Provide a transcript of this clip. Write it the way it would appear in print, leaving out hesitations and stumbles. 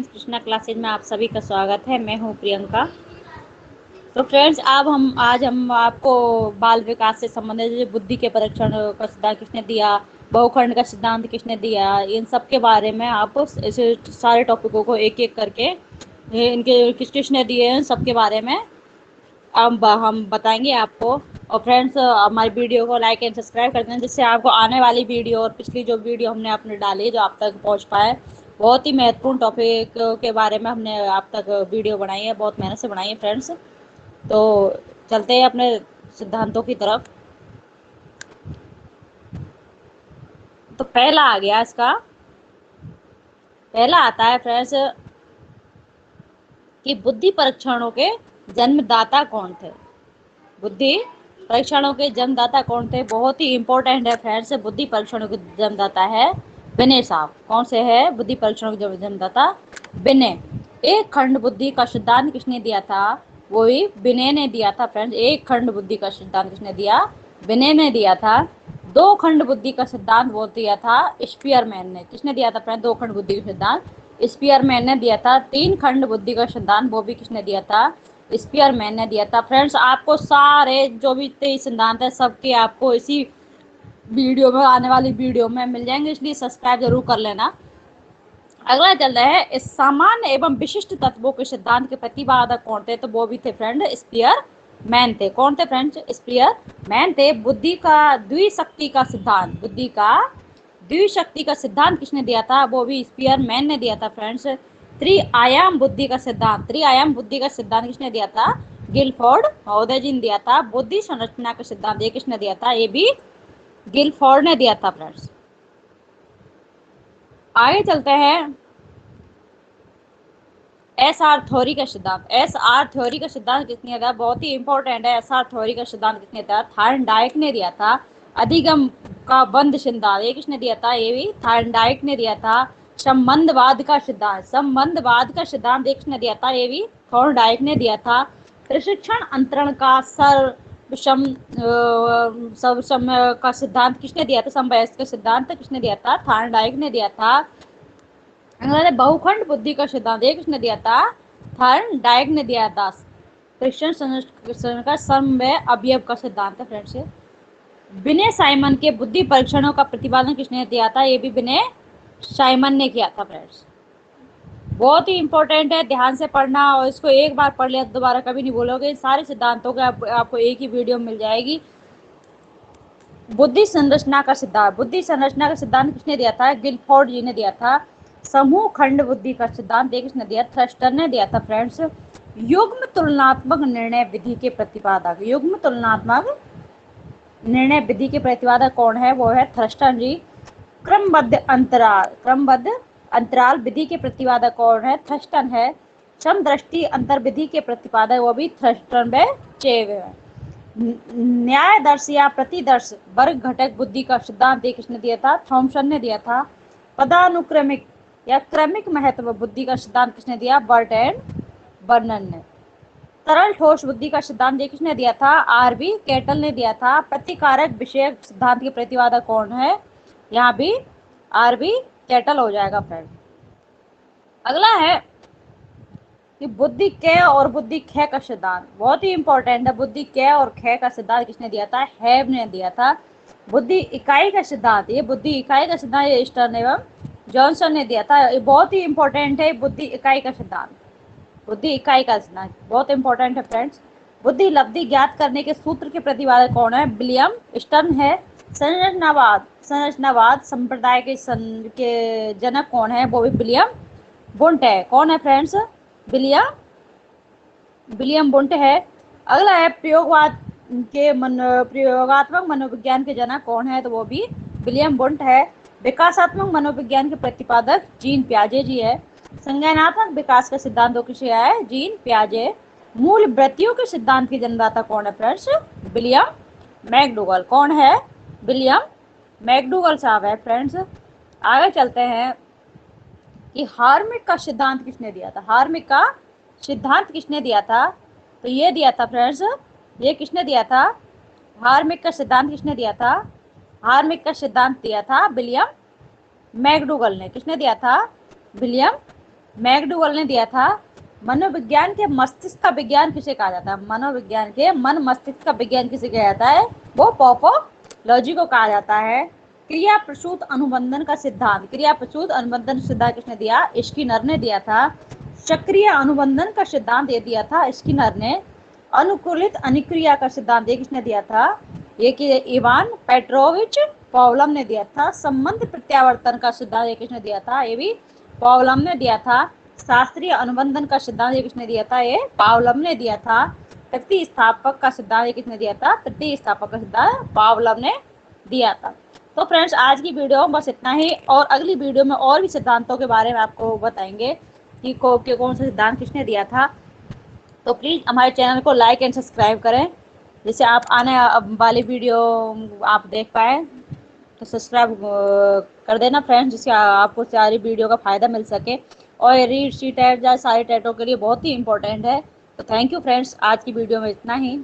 Friends, Krishna classes में आप सभी का स्वागत है। मैं हूं प्रियंका। तो फ्रेंड्स, आज हम आपको बाल विकास से संबंधित बुद्धि के परीक्षण का सिद्धांत किसने दिया, बहुखंड का सिद्धांत किसने दिया, इन सब के बारे में आप इस सारे टॉपिकों को एक एक करके इनके किसने दिए हैं सबके बारे में अब हम बताएंगे आपको। और फ्रेंड्स, हमारी वीडियो को लाइक एंड सब्सक्राइब कर दें, जिससे आपको आने वाली वीडियो और पिछली जो वीडियो हमने अपने डाली जो आप तक पहुंच पाए। बहुत ही महत्वपूर्ण टॉपिक के बारे में हमने आप तक वीडियो बनाई है, बहुत मेहनत से बनाई है फ्रेंड्स। तो चलते हैं अपने सिद्धांतों की तरफ। तो पहला आ गया, इसका पहला आता है फ्रेंड्स कि बुद्धि परीक्षणों के जन्मदाता कौन थे। बुद्धि परीक्षणों के जन्मदाता कौन थे, बहुत ही इंपॉर्टेंट है फ्रेंड्स। बुद्धि परीक्षणों के जन्मदाता है बिने साहब। कौन से है बुद्धि परीक्षणों के जन्मदाता? बिने। एक खंड बुद्धि का सिद्धांत किसने दिया था? वही बिने ने दिया था फ्रेंड्स। एक खंड बुद्धि का सिद्धांत किसने दिया? बिने ने दिया था। दो खंड बुद्धि का सिद्धांत वो दिया था स्पीयरमैन ने। किसने दिया था फ्रेंड्स दो खंड बुद्धि का सिद्धांत? स्पीयरमैन ने दिया था। तीन खंड बुद्धि का सिद्धांत वो भी किसने दिया था? स्पीयरमैन ने दिया था। फ्रेंड्स, आपको सारे जो भी 23 सिद्धांत है सबके आपको इसी वीडियो में, आने वाली वीडियो में मिल जाएंगे, इसलिए सब्सक्राइब जरूर कर लेना। अगला चल रहा है, इस सामान्य एवं विशिष्ट तत्वों के सिद्धांत के प्रतिपादक कौन थे? तो वो भी थे फ्रेंड स्पीयरमैन थे। कौन थे फ्रेंड्स? स्पीयरमैन थे। बुद्धि का द्विशक्ति का सिद्धांत, बुद्धि का द्विशक्ति का सिद्धांत किसने दिया था? वो भी स्पीयरमैन ने दिया था फ्रेंड्स। त्रिआयाम बुद्धि का सिद्धांत, त्रिआयाम बुद्धि का सिद्धांत किसने दिया था? गिलफोर्ड महोदय जी ने दिया था। बुद्धि संरचना का सिद्धांत ये किसने दिया था? ये भी गिलफोर्ड ने दिया था फ्रेंड्स। आगे चलते हैं, एस आर थ्योरी का सिद्धांत। एस आर थ्योरी का सिद्धांत किसने दिया था? बहुत ही इंपॉर्टेंट है। एस आर थ्योरी का सिद्धांत किसने दिया था? थार्नडाइक ने दिया था। अधिगम का बंध सिद्धांत ये किसने दिया था? ये भी थार्नडाइक ने दिया था। संबंधवाद का सिद्धांत, संबंधवाद का सिद्धांत ये किसने दिया था? ये भी थॉर्नडाइक ने दिया था। प्रशिक्षण अंतरण का सर्वसम का सिद्धांत किसने दिया था? समवयस्क का सिद्धांत किसने दिया था? थार्नडाइक ने दिया था। बहुखंड बुद्धि का सिद्धांत ये किसने दिया था? थॉर्नडाइक ने दिया था। प्रशिक्षण का समवय अवयव का सिद्धांत है फ्रेंड्स। बिने साइमन के बुद्धि परीक्षणों का प्रतिपादन किसने दिया था? ये भी बिने साइमन ने किया था फ्रेंड्स। बहुत ही इंपॉर्टेंट है, ध्यान से पढ़ना, और इसको एक बार पढ़ लिया दोबारा कभी नहीं बोलोगे। सारे सिद्धांतों के आपको एक ही वीडियो मिल जाएगी। बुद्धि संरचना का सिद्धांत, बुद्धि संरचना का सिद्धांत किसने दिया था? गिलफोर्ड जी ने दिया था। समूह खंड बुद्धि का सिद्धांत किसने दिया? थ्रस्टर ने दिया था फ्रेंड्स। युग्म तुलनात्मक निर्णय विधि के प्रतिपादक, युग्म तुलनात्मक निर्णय विधि के प्रतिपादक कौन है? वो है थ्रस्टर जी। क्रमबद्ध अंतराल, क्रमबद्ध अंतराल विधि के प्रतिपादक कौन है? थ्रस्टन है। समदृष्टि अंतर विधि के प्रतिपादक वो भी थ्रस्टन व चेव है। न्यायदर्श या प्रतिदर्श वर्ग घटक बुद्धि का सिद्धांत किसने दिया था? थॉमसन ने दिया था। पदानुक्रमिक या क्रमिक महत्व बुद्धि का सिद्धांत किसने दिया? बर्ट एंड बर्नन ने। तरल ठोस बुद्धि का सिद्धांत किसने दिया था? आर.बी. केटल ने दिया था। प्रतिकारक विषय सिद्धांत के प्रतिपादक कौन है? यहाँ भी आर.बी. केटल हो जाएगा फ्रेंड। अगला है कि बुद्धि क और बुद्धि ख का सिद्धांत, बहुत ही इंपॉर्टेंट है। बुद्धि क और ख का सिद्धांत किसने दिया था? हैब ने दिया था। बुद्धि इकाई का सिद्धांत, ये बुद्धि इकाई का सिद्धांत ये स्टर्न एवं जॉनसन ने दिया था। ये बहुत ही इंपॉर्टेंट है, बुद्धि इकाई का सिद्धांत, बुद्धि इकाई का सिद्धांत बहुत इंपॉर्टेंट है फ्रेंड्स। बुद्धि लब्धि ज्ञात करने के सूत्र के प्रतिपादक कौन है? विलियम स्टर्न है। संरचनावाद, संरचनावाद संप्रदाय के जनक कौन है? वो भी विलियम बुंट है। कौन है फ्रेंड्स? विलियम बुंट है। अगला है प्रयोगवाद के प्रयोगात्मक मनोविज्ञान के जनक कौन है? तो वो भी विलियम बुंट है। विकासात्मक मनोविज्ञान के प्रतिपादक जीन पियाजे जी है। संज्ञानात्मक विकास का सिद्धांत किसे है? जीन पियाजे। मूल वृत्तियों के सिद्धांत के जन्मदाता कौन है फ्रेंड्स? William McDougall. कौन है? विलियम मैकडूगल साहब है फ्रेंड्स। आगे चलते हैं कि हार्मिक का सिद्धांत किसने दिया था? हार्मिक का सिद्धांत किसने दिया था? तो ये दिया था फ्रेंड्स, ये किसने दिया था? हार्मिक का सिद्धांत किसने दिया था? हार्मिक का सिद्धांत दिया था विलियम मैकडूगल ने। किसने दिया था? विलियम मैकडूगल ने दिया था। मनोविज्ञान के मस्तिष्क का विज्ञान किसे कहा जाता है? मनोविज्ञान के मन मस्तिष्क का विज्ञान किसे कहा जाता है? वो पॉपोलॉजी को कहा जाता है। क्रिया प्रसूत अनुबंधन का सिद्धांत, क्रिया प्रसूत अनुबंधन सिद्धांत किसने दिया? स्किनर ने दिया था। चक्रीय अनुबंधन का सिद्धांत ये दिया था स्किनर ने। अनुकूलित अनिक्रिया का सिद्धांत ये किसने दिया था? ये कि इवान पेट्रोविच पॉवलम ने दिया था। संबंध प्रत्यावर्तन का सिद्धांत ये किसने दिया था? ये भी पॉवलम ने दिया था। शास्त्रीय अनुबंधन का सिद्धांत ये किसने दिया था? ये पॉवलम ने दिया था। प्रतिस्थापक का सिद्धांत ये किसने दिया था? प्रतिस्थापक का सिद्धांत पॉवलम ने दिया था। तो फ्रेंड्स आज की वीडियो में बस इतना ही, और अगली वीडियो में और भी सिद्धांतों के बारे में आपको बताएंगे कि कौन सा सिद्धांत किसने दिया था। तो प्लीज़ हमारे चैनल को लाइक एंड सब्सक्राइब करें, जिससे आप आने वाली वीडियो आप देख पाए। तो सब्सक्राइब कर देना फ्रेंड्स, जिससे आपको सारी वीडियो का फ़ायदा मिल सके। और रीड सी टेट या सारे टेटों के लिए बहुत ही इंपॉर्टेंट है। तो थैंक यू फ्रेंड्स, आज की वीडियो में इतना ही।